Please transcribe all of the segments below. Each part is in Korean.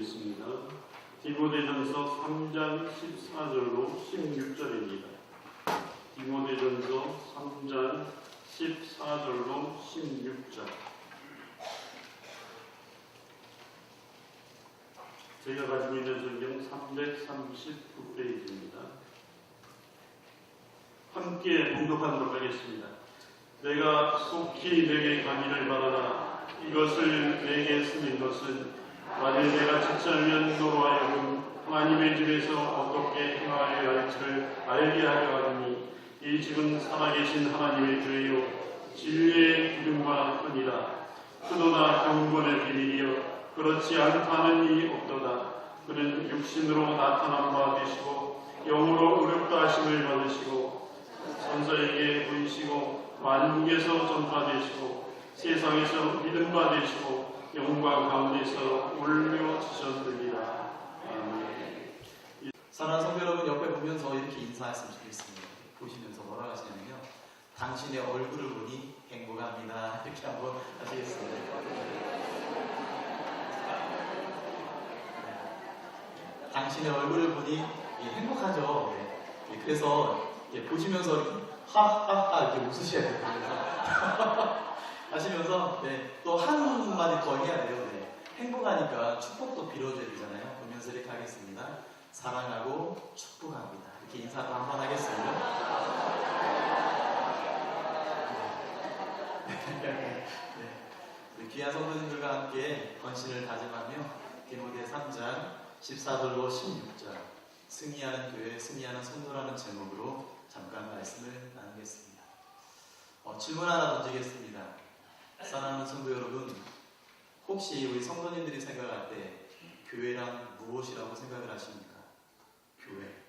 읽겠습니다. 디모데전서 3장 14절로 16절입니다. 디모데전서 3장 14절로 16절. 제가 가지고 있는 성경 339페이지입니다. 함께 봉독하도록 하겠습니다. 내가 속히 내게 가기를 바라나 이것을 내게 쓰는 것은 만일 내가 지체하면 너로 하여금 하나님의 집에서 어떻게 행하여야 할지를 알게 하려 하더니 이 집은 살아계신 하나님의 교회요 진리의 기름과 흔이라. 그러나 경건의 비밀이여 그렇지 않다는 이 없도다. 그는 육신으로 나타난 바 되시고 영으로 의롭다 하심을 받으시고 천사에게 보이시고 만국에서 전파되시고 세상에서 믿음 받으시고 영광 가운데서 올려주셨느니라. 아멘. 사랑하는 성도 여러분, 옆에 보면서 이렇게 인사했으면 좋겠습니다. 보시면서 뭐라고 하시냐면요, 당신의 얼굴을 보니 행복합니다. 이렇게 한번 하시겠습니다. 당신의 얼굴을 보니 행복하죠. 네. 그래서 보시면서 하하하 이렇게 웃으셔야 돼요. 하시면서 또 한마디 더 해야 돼요. 행복하니까 축복도 빌어줘야 되잖아요. 보면서 이렇게 하겠습니다. 사랑하고 축복합니다. 이렇게 인사를 한번 하겠습니다. 귀한 성도님들과 함께 헌신을 다짐하며 디모데 3장 14절로 16절 승리하는 교회, 승리하는 성도라는 제목으로 잠깐 말씀을 나누겠습니다. 질문 하나 던지겠습니다. 사랑하는 성도 여러분, 혹시 우리 성도님들이 생각할 때 교회란 무엇이라고 생각을 하십니까? 교회.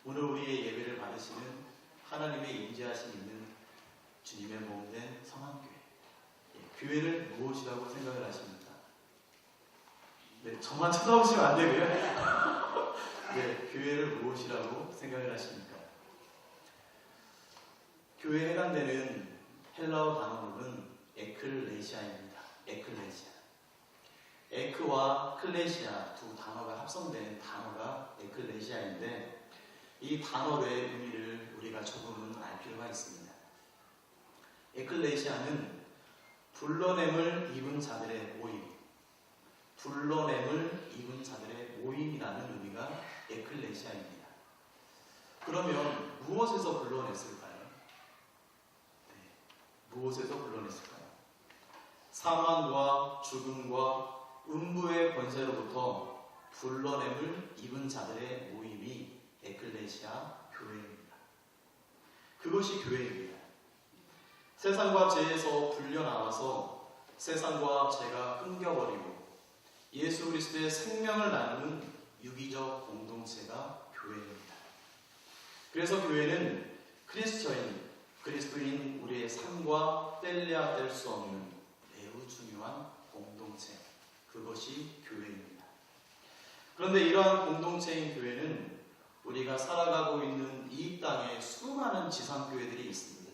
오늘 우리의 예배를 받으시는 하나님의 임재하심 있는 주님의 몸된 성한교회. 교회를 무엇이라고 생각을 하십니까? 저만 쳐다보시면 안 되고요. 교회를 무엇이라고 생각을 하십니까? 교회에 해당되는 헬라어 단어로는 에클레시아입니다. 에클레시아. 에크와 클레시아 두 단어가 합성된 단어가 에클레시아인데, 이 단어의 의미를 우리가 조금은 알 필요가 있습니다. 에클레시아는 불러냄을 입은 자들의 모임, 불러냄을 입은 자들의 모임이라는 의미가 에클레시아입니다. 그러면 무엇에서 불러냈을까요? 무엇에서 불러냈을까요? 사망과 죽음과 음부의 권세로부터 불러냄을 입은 자들의 모임이 에클레시아 교회입니다. 그것이 교회입니다. 세상과 죄에서 불려나와서 세상과 죄가 끊겨버리고 예수 그리스도의 생명을 나누는 유기적 공동체가 교회입니다. 그래서 교회는 그리스도인 우리의 삶과 뗄래야 뗄 수 없는 매우 중요한 공동체, 그것이 교회입니다. 그런데 이러한 공동체인 교회는 우리가 살아가고 있는 이 땅에 수많은 지상교회들이 있습니다.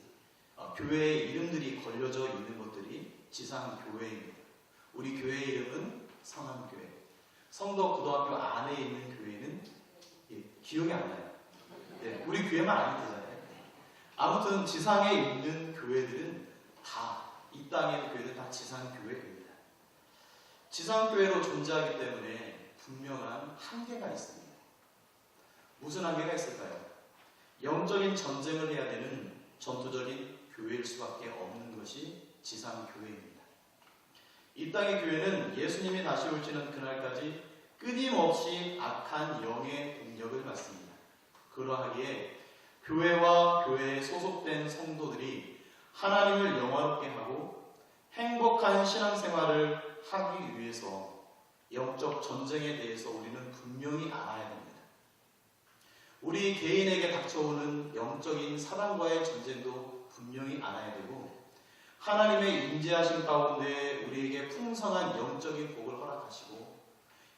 교회의 이름들이 걸려져 있는 것들이 지상교회입니다. 우리 교회의 이름은 성한교회. 성도 고등학교 안에 있는 교회는 기억이 안 나요. 우리 교회만 아니면 되잖아요. 아무튼 지상에 있는 교회들은 다, 이 땅에 있는 교회는 다 지상교회입니다. 지상교회로 존재하기 때문에 분명한 한계가 있습니다. 무슨 한계가 있을까요? 영적인 전쟁을 해야 되는 전투적인 교회일 수밖에 없는 것이 지상교회입니다. 이 땅의 교회는 예수님이 다시 오시는 그날까지 끊임없이 악한 영의 공격을 받습니다. 그러하기에 교회와 교회에 소속된 성도들이 하나님을 영화롭게 하고 행복한 신앙생활을 하기 위해서 영적 전쟁에 대해서 우리는 분명히 알아야 됩니다. 우리 개인에게 닥쳐오는 영적인 사단과의 전쟁도 분명히 알아야 되고, 하나님의 임재하심 가운데 우리에게 풍성한 영적인 복을 허락하시고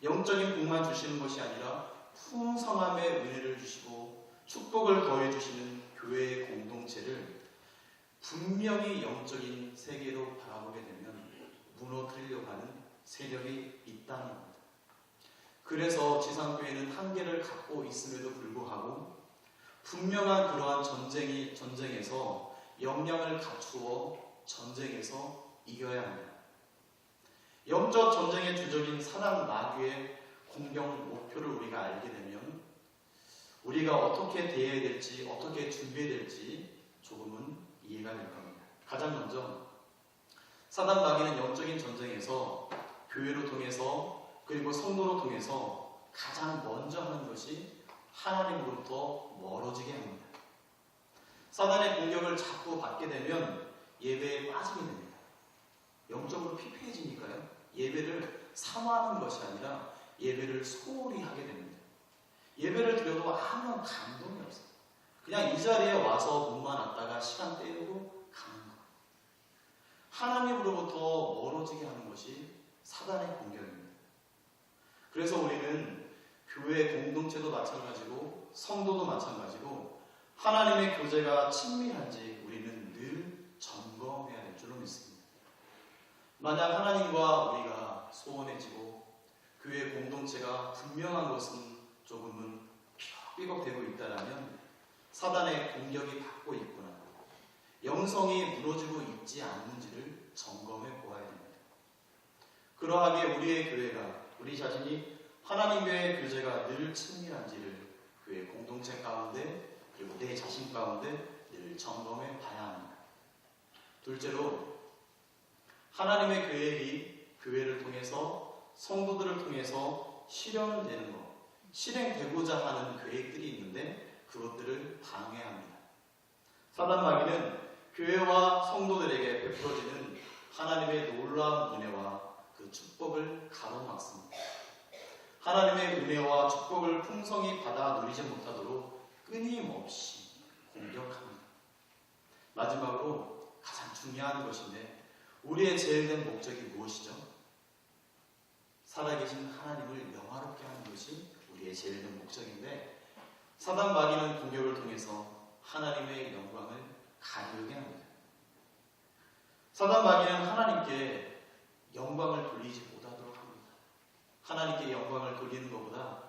영적인 복만 주시는 것이 아니라 풍성함의 은혜를 주시고 축복을 더해주시는 교회의 공동체를 분명히 영적인 세계로 바라보게 되면 무너뜨리려고 하는 세력이 있다는 겁니다. 그래서 지상교회는 한계를 갖고 있음에도 불구하고 분명한 그러한 전쟁에서 역량을 갖추어 전쟁에서 이겨야 합니다. 영적 전쟁의 주적인 사단 마귀의 공격 목표를 우리가 알게 되면 우리가 어떻게 대해야 될지, 어떻게 준비해야 될지 조금은 이해가 될 겁니다. 가장 먼저 사단 마귀는 영적인 전쟁에서 교회로 통해서 그리고 성도로 통해서 가장 먼저 하는 것이 하나님으로부터 멀어지게 합니다. 사단의 공격을 자꾸 받게 되면 예배에 빠지게 됩니다. 영적으로 피폐해지니까요. 예배를 사모하는 것이 아니라 예배를 소홀히 하게 됩니다. 예배를 드려도 아무런 감동이 없어요. 그냥 이 자리에 와서 몸만 왔다가 시간 때우고 가는 것. 하나님으로부터 멀어지게 하는 것이 사단의 공격입니다. 그래서 우리는 교회 공동체도 마찬가지고 성도도 마찬가지고 하나님의 교제가 친밀한지 우리는 늘 점검해야 될 줄로 믿습니다. 만약 하나님과 우리가 소원해지고 교회 공동체가 분명한 것은 조금은 삐걱대고 있다라면 사단의 공격이 받고 있구나, 영성이 무너지고 있지 않는지를 점검해 보아야 됩니다. 그러하기에 우리의 교회가, 우리 자신이 하나님과의 교제가 늘 친밀한지를 교회 공동체 가운데 그리고 내 자신 가운데 늘 점검해 봐야 합니다. 둘째로 하나님의 계획이 교회를 통해서 성도들을 통해서 실현되는 것, 실행되고자 하는 계획들이 있는데 그것들을 방해합니다. 사단 마귀는 교회와 성도들에게 베풀어지는 하나님의 놀라운 은혜와 그 축복을 가로막습니다. 하나님의 은혜와 축복을 풍성히 받아 누리지 못하도록 끊임없이 공격합니다. 마지막으로 가장 중요한 것인데 우리의 제일 된 목적이 무엇이죠? 살아계신 하나님을 영화롭게 하는 것이 우리의 제일 된 목적인데 사단 마귀는 공격을 통해서 하나님의 영광을 가리우게 합니다. 사단 마귀는 하나님께 영광을 돌리지 못하도록 합니다. 하나님께 영광을 돌리는 것보다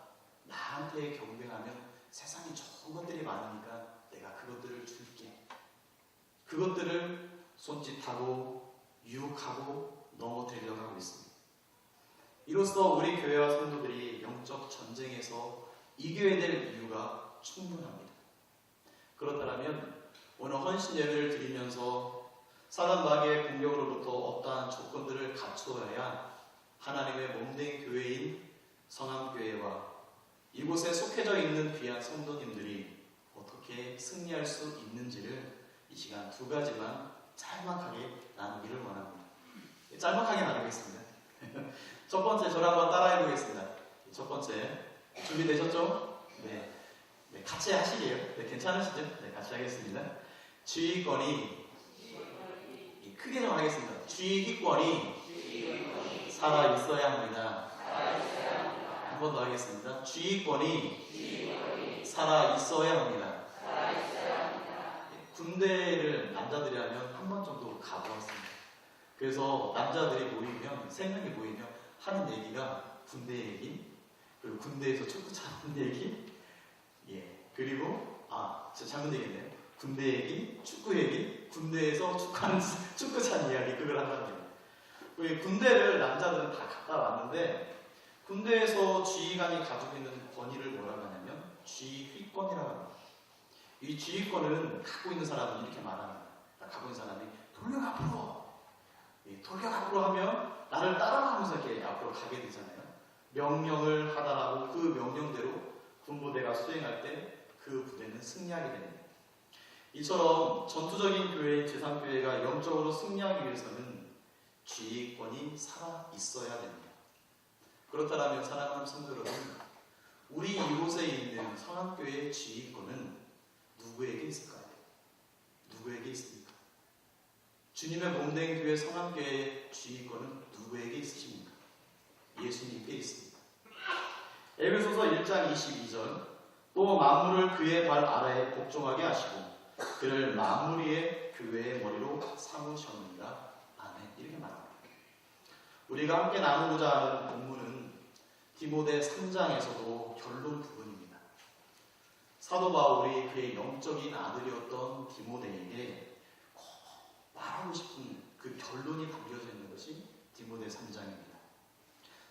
나한테 경배하면 세상에 좋은 것들이 많으니까 내가 그것들을 줄게. 그것들을 손짓하고 유혹하고 넘어뜨리려고 하고 있습니다. 이로써 우리 교회와 성도들이 영적 전쟁에서 이겨야 될 이유가 충분합니다. 그렇다면 오늘 헌신 예배를 드리면서 사단 마귀의 공격으로부터 어떠한 조건들을 갖추어야 하나님의 몸된 교회인 성암교회와 이곳에 속해져 있는 귀한 성도님들이 어떻게 승리할 수 있는지를 이 시간 두 가지만 짤막하게 나누기를 원합니다. 짤막하게 나누겠습니다. 첫 번째, 저를 한번 따라해 보겠습니다. 첫 번째, 준비되셨죠? 네. 같이 하시게요. 네, 괜찮으시죠? 네, 같이 하겠습니다. 주의권이, 크게 좀 하겠습니다. 주의권이 살아 있어야 합니다. 한 번 더 하겠습니다. 주의권이 살아 있어야 합니다. 군대를 남자들이 하면 한 번 정도 가보았습니다. 그래서 남자들이 모이면, 3명이 모이면 하는 얘기가 군대 얘기, 그리고 군대에서 축구 차는 얘기, 그리고 저 잘못 얘기했네요. 군대 얘기, 축구 얘기, 군대에서 축구 찬 이야기, 그걸 한다는 거예요. 군대를 남자들은 다 갔다 왔는데 군대에서 지휘관이 가지고 있는 권위를 뭐라고 하냐면 지휘권이라고 합니다. 이 지휘권은 갖고 있는 사람은 이렇게 말합니다. 갖고 있는 사람이 돌격 앞으로, 돌격 앞으로 하면 나를 따라가면서 이렇게 앞으로 가게 되잖아요. 명령을 하다라고 그 명령대로 군부대가 수행할 때 그 부대는 승리하게 됩니다. 이처럼 전투적인 교회인 제3교회가 영적으로 승리하기 위해서는 지휘권이 살아 있어야 됩니다. 그렇다면 사랑하는 성도 여러분, 우리 이곳에 있는 성암교회의 지휘권은 누구에게 있을까요? 누구에게 있습니까? 주님의 몸된 교회 성암교회의 지휘권은 누구에게 있으십니까? 예수님께 있습니다. 에베소서 1장 22절, 또 만물을 그의 발 아래에 복종하게 하시고 그를 만물 위에 교회의 머리로 삼으셨느니라. 아멘. 이렇게 말합니다. 우리가 함께 나누고자 하는 본문은 디모데 3장에서도 결론 부분입니다. 사도 바울이 그의 영적인 아들이었던 디모데에게 꼭 말하고 싶은 그 결론이 담겨져 있는 것이 디모데 3장입니다.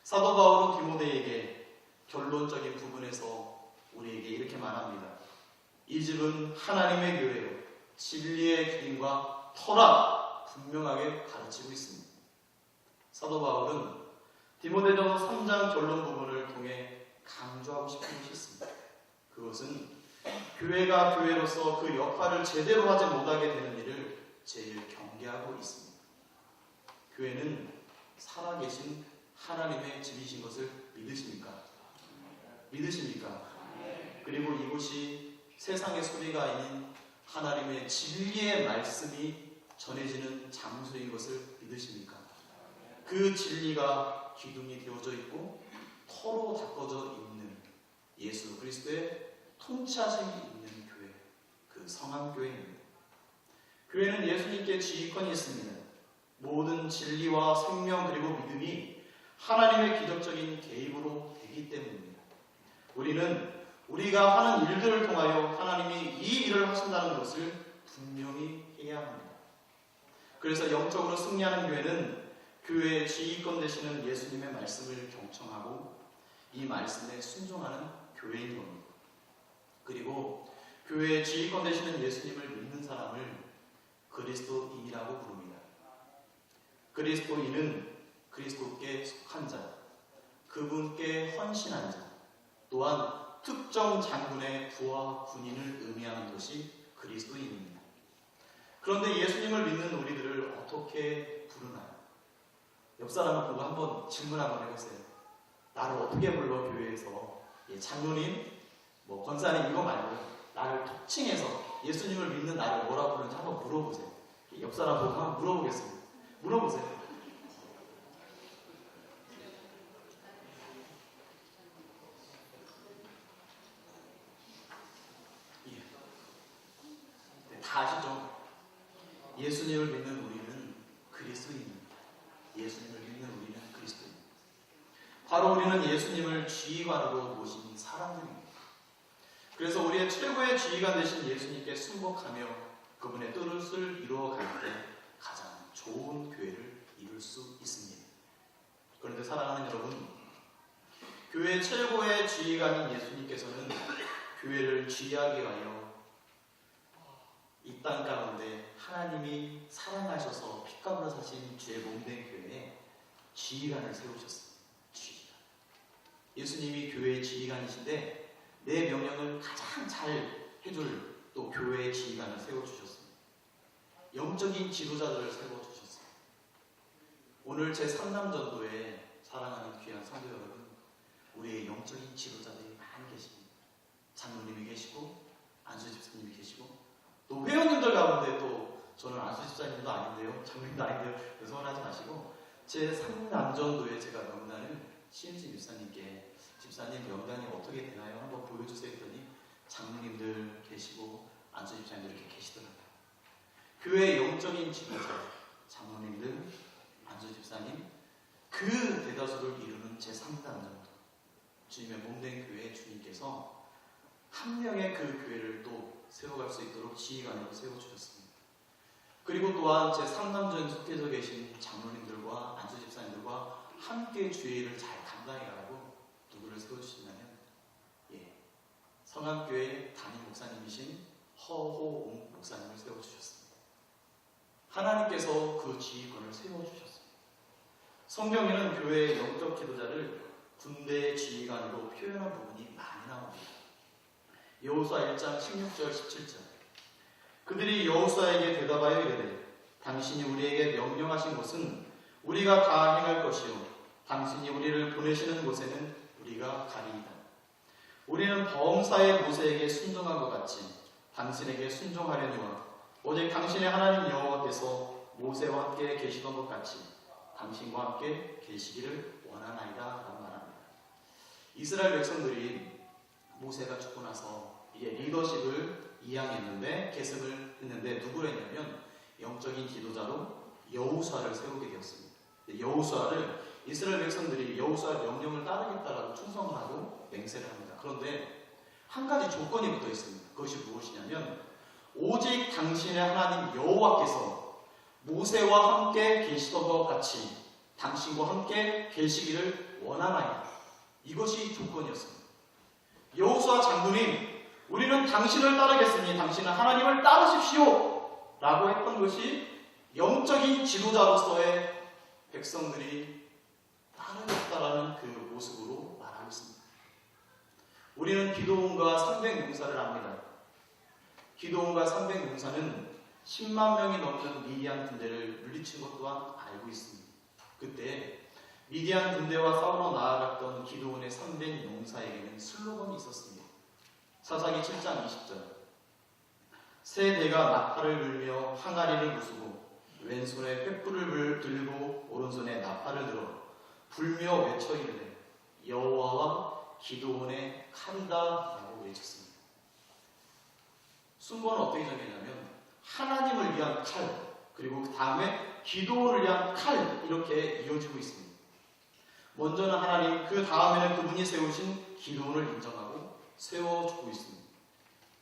사도 바울은 디모데에게 결론적인 부분에서 우리에게 이렇게 말합니다. 이 집은 하나님의 교회요, 진리의 기림과 터라 분명하게 가르치고 있습니다. 사도 바울은 디모데전서 3장 결론 부분을 통해 강조하고 싶은 것이 있습니다. 그것은 교회가 교회로서 그 역할을 제대로 하지 못하게 되는 일을 제일 경계하고 있습니다. 교회는 살아계신 하나님의 집이신 것을 믿으십니까? 믿으십니까? 그리고 이곳이 세상의 소리가 아닌 하나님의 진리의 말씀이 전해지는 장소인 것을 믿으십니까? 그 진리가 기둥이 되어져 있고 터로 닦아져 있는 예수 그리스도의 통치하심이 있는 교회, 그 성함교회입니다. 교회는 예수님께 지휘권이 있습니다. 모든 진리와 생명 그리고 믿음이 하나님의 기적적인 개입으로 되기 때문입니다. 우리는 우리가 하는 일들을 통하여 하나님이 이 일을 하신다는 것을 분명히 해야 합니다. 그래서 영적으로 승리하는 교회는 교회의 지휘권 되시는 예수님의 말씀을 경청하고 이 말씀에 순종하는 교회인 겁니다. 그리고 교회의 지휘권 되시는 예수님을 믿는 사람을 그리스도인이라고 부릅니다. 그리스도인은 그리스도께 속한 자, 그분께 헌신한 자, 또한 특정 장군의 부하 군인을 의미하는 것이 그리스도인입니다. 그런데 예수님을 믿는 우리들을 어떻게 부르나요? 옆 사람을 보고 한번 질문 한번 해보세요. 나를 어떻게 불러 교회에서? 장로님, 권사님 이거 말고 나를 톡칭해서 예수님을 믿는 나를 뭐라고 부르는지 한번 물어보세요. 옆 사람 보고 한번 물어보겠습니다. 물어보세요. 다 아시죠? 예수님을 믿는 우리는 그리스도인입니다. 예수님을 믿는 우리는 그리스도인입니다. 바로 우리는 예수님을 지휘관으로 모신 사람들입니다. 그래서 우리의 최고의 지휘관 되신 예수님께 순복하며 그분의 뜻을 이루어갈 때 가장 좋은 교회를 이룰 수 있습니다. 그런데 사랑하는 여러분, 교회 최고의 지휘관인 예수님께서는 교회를 지휘하기 위하여 이 땅 가운데 하나님이 사랑하셔서 피값으로 사신 죄 몸된 교회에 지휘관을 세우셨습니다. 지휘관. 예수님이 교회의 지휘관이신데 내 명령을 가장 잘 해줄 또 교회의 지휘관을 세워주셨습니다. 영적인 지도자들을 세워주셨습니다. 오늘 제3남전도에 사랑하는 귀한 성도 여러분, 우리의 영적인 지도자들이 많이 계십니다. 장로님이 계시고 안수 집사님이 계시고 또 회원님들 가운데 또 저는 안수 집사님도 아닌데요, 장로님도 아닌데요, 서운하지 마시고 제3남전도에 제가 명단을 신지 집사님께 집사님 명단이 어떻게 되나요? 한번 보여주세요 했더니 장로님들 계시고 안수 집사님들 이렇게 계시더라고요. 교회의 영적인 지도자, 장로님들, 안수 집사님, 그 대다수를 이루는 제3남전도 주님의 몸된 교회의 주님께서 한 명의 그 교회를 또 세워갈 수 있도록 지휘관으로 세워주셨습니다. 그리고 또한 제3남전에 속해져 계신 장로님들과 안수 집사님들과 함께 주의를 잘 감당해가라고 누구를 세워주시냐면 성암교회 담임 목사님이신 허호옹 목사님을 세워주셨습니다. 하나님께서 그 지휘권을 세워주셨습니다. 성경에는 교회의 영적 지도자를 군대의 지휘관으로 표현한 부분이 많이 나옵니다. 여호수아 1장 16절 17절 그들이 여호수아에게 대답하여 이르되 당신이 우리에게 명령하신 것은 우리가 다 행할 것이요 당신이 우리를 보내시는 곳에는 우리가 가리이다. 우리는 범사의 모세에게 순종한 것 같이 당신에게 순종하려니와 오직 당신의 하나님 여호와께서 모세와 함께 계시던 것 같이 당신과 함께 계시기를 원하나이다 라고 말합니다. 이스라엘 백성들이 모세가 죽고 나서 이제 리더십을 이양했는데 계승을 했는데 누구를 했냐면 영적인 지도자로 여호수아를 세우게 되었습니다. 여호수아를 이스라엘 백성들이 여호수아의 명령을 따르겠다라고 충성을 하고 맹세를 합니다. 그런데 한 가지 조건이 붙어 있습니다. 그것이 무엇이냐면 오직 당신의 하나님 여호와께서 모세와 함께 계시던 것 같이 당신과 함께 계시기를 원하나이다. 이것이 조건이었습니다. 여호수아 장군이 우리는 당신을 따르겠으니 당신은 하나님을 따르십시오 라고 했던 것이 영적인 지도자로서의 백성들이 따르겠다라는 그 모습으로 말하고 있습니다. 우리는 기드온과 300용사를 압니다. 기드온과 300용사는 10만 명이 넘는 미디안 군대를 물리친 것 또한 알고 있습니다. 그때 미디안 군대와 싸우러 나아갔던 기드온의 300용사에게는 슬로건이 있었습니다. 사사기 7장 20절 세 대가 나팔을 불며 항아리를 부수고 왼손에 횃불을 들고 오른손에 나팔을 들어 불며 외쳐 이르되 여호와와 기드온의 칼이다 라고 외쳤습니다. 순번은 어떻게 정했냐면 하나님을 위한 칼, 그리고 그 다음에 기드온을 위한 칼, 이렇게 이어지고 있습니다. 먼저는 하나님, 그 다음에는 그분이 세우신 기드온을 인정하고 세워주고 있습니다.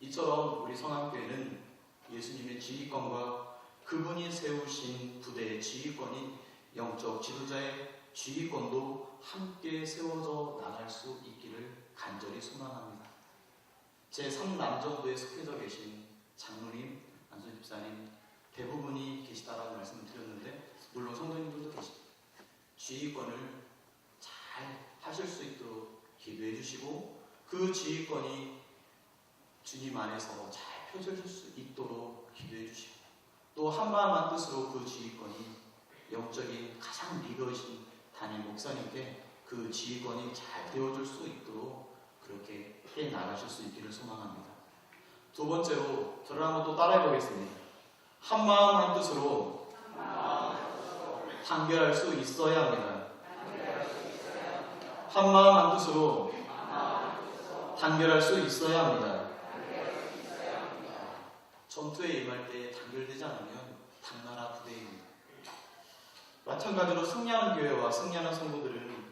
이처럼 우리 성함교회는 예수님의 지휘권과 그분이 세우신 부대의 지휘권인 영적 지도자의 지휘권도 함께 세워져 나갈 수 있기를 간절히 소망합니다. 제3남정부에 속해져 계신 장로님, 안수 집사님 대부분이 계시다라고 말씀을 드렸는데 물론 성도님들도 계십니다. 지휘권을 잘 하실 수 있도록 기도해 주시고 그 지휘권이 주님 안에서 잘 펴져질 수 있도록 기도해 주시고 또 한마음 한뜻으로 그 지휘권이 영적인 가장 리더이신 담임 목사님께 그 지휘권이 잘 되어줄 수 있도록 그렇게 해 나가실 수 있기를 소망합니다. 두 번째로 저를 한번 또 따라해 보겠습니다. 한마음 한뜻으로 단결할 수 있어야 합니다. 한마음 한뜻으로 단결할 수 있어야 합니다. 전투에 임할 때 단결되지 않으면 당나라 부대입니다. 마찬가지로 승리하는 교회와 승리하는 성도들은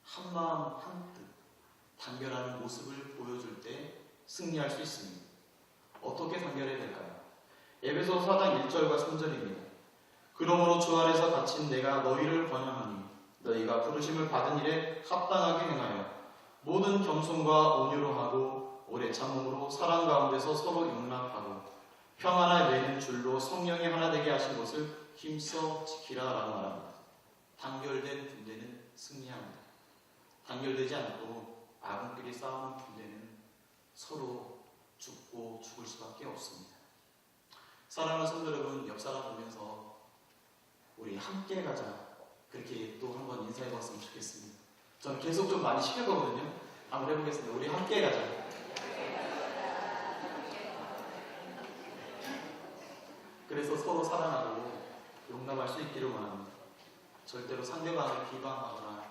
한마음 한뜻 단결하는 모습을 보여줄 때 승리할 수 있습니다. 어떻게 단결해야 될까요? 에베소 4장 1절과 3절입니다. 그러므로 주 안에서 갇힌 내가 너희를 권하노니 너희가 부르심을 받은 일에 합당하게 행하여 모든 겸손과 온유로 하고 오래 참음으로 사랑 가운데서 서로 용납하고 평안을 내는 줄로 성령이 하나 되게 하신 것을 힘써 지키라 라고 말합니다. 단결된 군대는 승리합니다. 단결되지 않고 아군끼리 싸우는 군대는 서로 죽고 죽을 수밖에 없습니다. 사랑하는 성도 여러분, 옆 사람 보면서 우리 함께 가자 그렇게 또 한번 인사해 봤으면 좋겠습니다. 저는 계속 좀 많이 시켜거든요. 한번 해보겠습니다. 우리 함께 가자. 그래서 서로 사랑하고 용납할 수 있기를 원합니다. 절대로 상대방을 비방하거나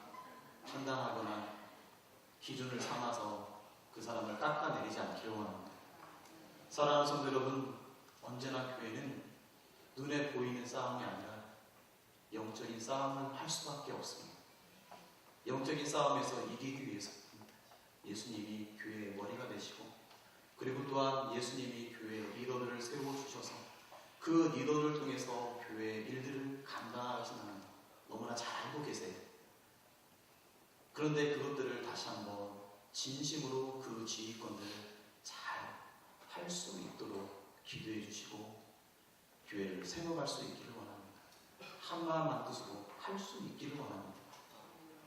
판단하거나 기준을 삼아서 그 사람을 깎아내리지 않기를 원합니다. 사랑하는 성도 여러분, 언제나 교회는 눈에 보이는 싸움이 아니라 영적인 싸움을 할 수밖에 없습니다. 영적인 싸움에서 이기기 위해서입니다. 예수님이 교회의 머리가 되시고 그리고 또한 예수님이 교회의 리더들을 세워주셔서 그 리더를 통해서 교회의 일들을 감당하시는 너무나 잘 알고 계세요. 그런데 그것들을 다시 한번 진심으로 그 지휘권들을 잘 할 수 있도록 기도해 주시고 교회를 세워갈 수 있기를 원합니다. 한마음 한뜻으로 할 수 있기를 원합니다.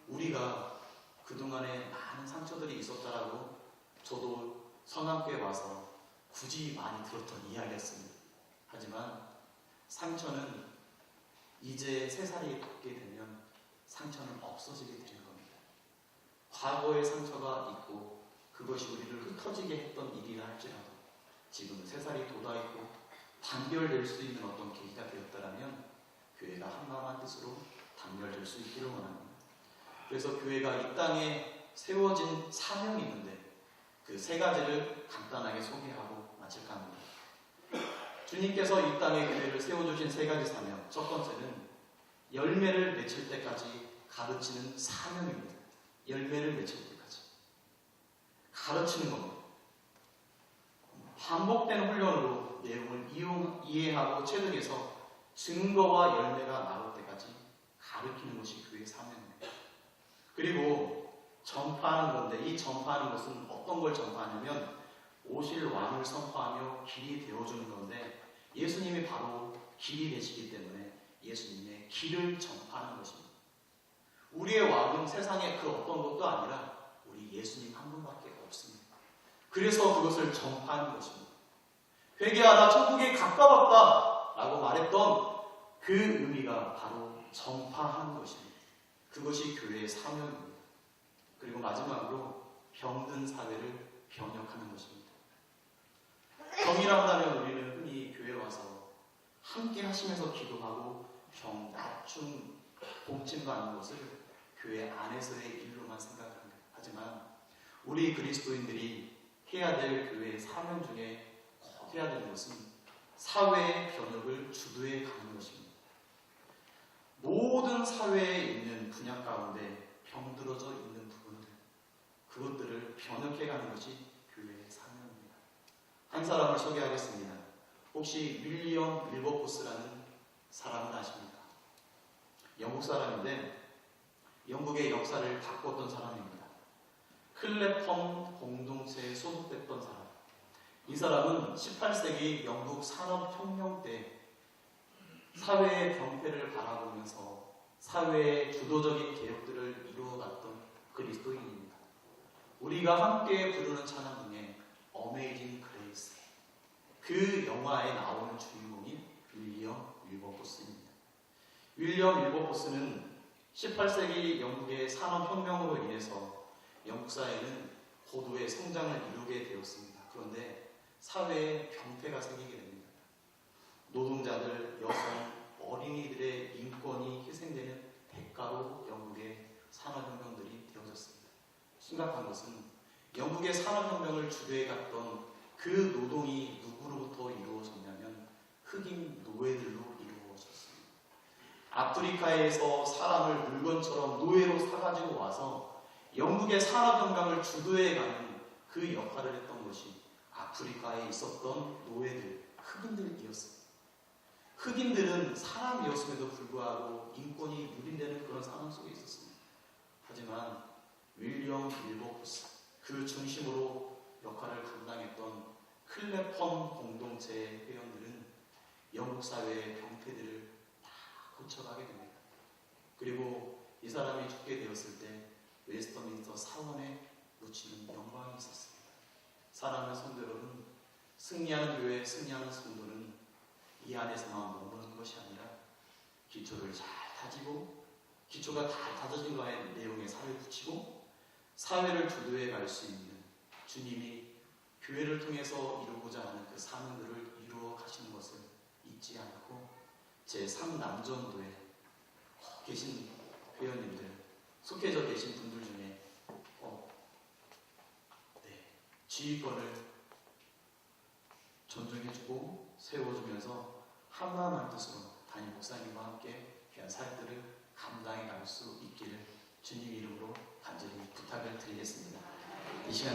우리가 그동안에 많은 상처들이 있었다라고 저도 성함교회 와서 굳이 많이 들었던 이야기였습니다. 하지만 상처는 이제 세 살이 돋게 되면 상처는 없어지게 되는 겁니다. 과거의 상처가 있고 그것이 우리를 흩어지게 했던 일이라 할지라도 지금 세 살이 돋아있고 단결될 수 있는 어떤 계기가 되었다면 교회가 한마음 한뜻으로 단결될 수 있기를 원합니다. 그래서 교회가 이 땅에 세워진 사명이 있는데 그 세 가지를 간단하게 소개하고 마칠까 합니다. 주님께서 이 땅에 교회를 세워주신 세 가지 사명. 첫 번째는 열매를 맺힐 때까지 가르치는 사명입니다. 열매를 맺힐 때까지 가르치는 겁니다. 반복된 훈련으로 내용을 이해하고 체득해서 증거와 열매가 나올 때까지 가르치는 것이 교회의 사명입니다. 그리고 전파하는 건데, 이 전파하는 것은 어떤 걸 전파하냐면 오실 왕을 선포하며 길이 되어주는 건데, 예수님이 바로 길이 되시기 때문에 예수님의 길을 전파하는 것입니다. 우리의 왕은 세상에 그 어떤 것도 아니라 우리 예수님 한 분밖에 없습니다. 그래서 그것을 전파하는 것입니다. 회개하라, 천국이 가까웠다 라고 말했던 그 의미가 바로 전파하는 것입니다. 그것이 교회의 사명입니다. 그리고 마지막으로 병든 사회를 변혁하는 것입니다. 병이라 한다면 우리는 흔히 교회에 와서 함께 하시면서 기도하고 병 대충 복침받는 것을 교회 안에서의 일로만 생각합니다. 하지만 우리 그리스도인들이 해야 될 교회의 사명 중에 꼭 해야 되는 것은 사회의 변혁을 주도해 가는 것입니다. 모든 사회에 있는 분야 가운데 병들어져 있는 부분들, 그것들을 변혁해 가는 것이 교회의 사명입니다. 한 사람을 소개하겠습니다. 혹시 윌리엄 윌버포스라는 사람은 아십니까? 영국 사람인데 영국의 역사를 바꿨던 사람입니다. 클래펌 공동체에 소속됐던 사람. 이 사람은 18세기 영국 산업혁명 때 사회의 병폐를 바라보면서 사회의 주도적인 개혁들을 이루어갔던 그리스도인입니다. 우리가 함께 부르는 찬양 중에 어메이징 그레이스, 그 영화에 나오는 주인공이 윌리엄 윌버포스입니다. 윌리엄 윌버포스는 18세기 영국의 산업혁명으로 인해서 영국 사회는 고도의 성장을 이루게 되었습니다. 그런데 사회에 병폐가 생기게 됩니다. 노동자들, 여성, 어린이들의 인권이 희생되는 대가로 영국의 산업혁명들이 되어졌습니다. 심각한 것은 영국의 산업혁명을 주도해갔던 그 노동이 누구로부터 이루어졌냐면 흑인 노예들로 이루어졌습니다. 아프리카에서 사람을 물건처럼 노예로 사가지고 와서 영국의 산업혁명을 주도해가는 그 역할을 했던 것이 아프리카에 있었던 노예들, 흑인들이었습니다. 흑인들은 사람이었음에도 불구하고 인권이 누린다는 그런 상황 속에 있었습니다. 하지만 윌리엄 윌버포스, 그 중심으로 역할을 감당했던 클래펌 공동체의 회원들은 영국 사회의 병폐들을 다 고쳐가게 됩니다. 그리고 이 사람이 죽게 되었을 때 웨스터민스터 사원에 묻히는 영광이 있었습니다. 사랑하는 성도 여러분, 승리하는 교회, 승리하는 성도는 이 안에서만 머무는 것이 아니라 기초를 잘 다지고, 기초가 다 다져진 거에 내용에 살을 붙이고 사회를 주도해 갈 수 있는 주님이 교회를 통해서 이루고자 하는 그 사명들을 이루어 가시는 것을 잊지 않고 제3남전도에 계신 회원님들, 속해져 계신 분들 중에 지휘권을 존중해주고 세워주면서 한마음 한뜻으로 담임 목사님과 함께 귀한 사역들을 감당해 갈 수 있기를 주님 이름으로 간절히 부탁을 드리겠습니다. 이 시간에